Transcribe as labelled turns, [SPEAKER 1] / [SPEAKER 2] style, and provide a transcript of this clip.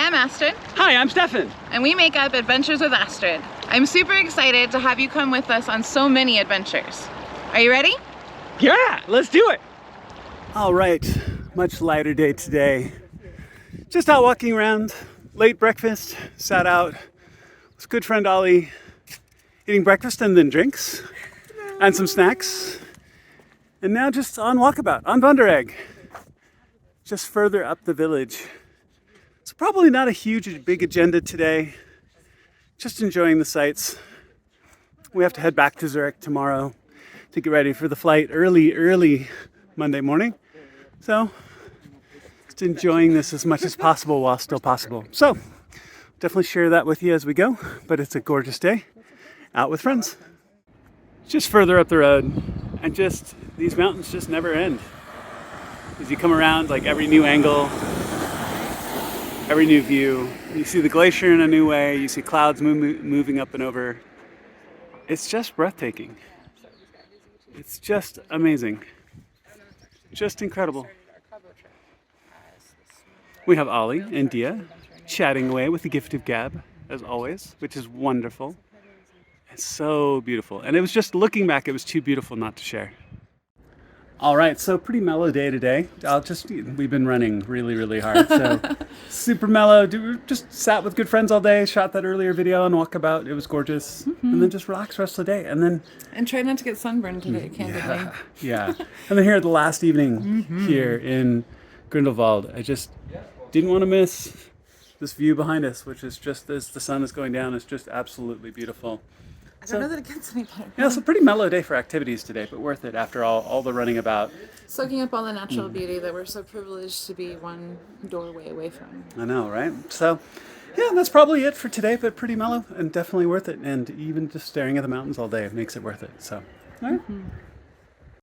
[SPEAKER 1] I'm Astrid.
[SPEAKER 2] Hi, I'm Stefan.
[SPEAKER 1] And we make up Adventures with Astrid. I'm super excited to have you come with us on so many adventures. Are you ready?
[SPEAKER 2] Yeah, let's do it. All right, much lighter day today. Just out walking around, late breakfast, sat out with good friend Ollie, eating breakfast and then drinks and some snacks. And now just on walkabout, on Bunderegg, just further up the village. It's probably not a huge, big agenda today. Just enjoying the sights. We have to head back to Zurich tomorrow to get ready for the flight early Monday morning. So, just enjoying this as much as possible while still possible. So, definitely share that with you as we go, but it's a gorgeous day out with friends. Just further up the road, and just, these mountains just never end. As you come around, like every new angle, every new view, you see the glacier in a new way, you see clouds moving up and over. It's just breathtaking. It's just amazing. Just incredible. We have Ollie and Dia chatting away with the gift of gab, as always, which is wonderful. It's so beautiful. And it was just, looking back, it was too beautiful not to share. All right, so pretty mellow day today. We've been running really hard, so super mellow. Just sat with good friends all day, shot that earlier video on walkabout. It was gorgeous. And then just relaxed the rest of the day.
[SPEAKER 1] And try not to get sunburned today, candidly.
[SPEAKER 2] Yeah. And then here the last evening here in Grindelwald, I just didn't want to miss this view behind us, which is just as the sun is going down. It's just absolutely beautiful.
[SPEAKER 1] I don't know that it gets any better.
[SPEAKER 2] Yeah, it's a pretty mellow day for activities today, but worth it after all the running about.
[SPEAKER 1] Soaking up all the natural beauty that we're so privileged to be one doorway away from.
[SPEAKER 2] I know, right? So, yeah, that's probably it for today, but pretty mellow and definitely worth it. And even just staring at the mountains all day makes it worth it. So, all right.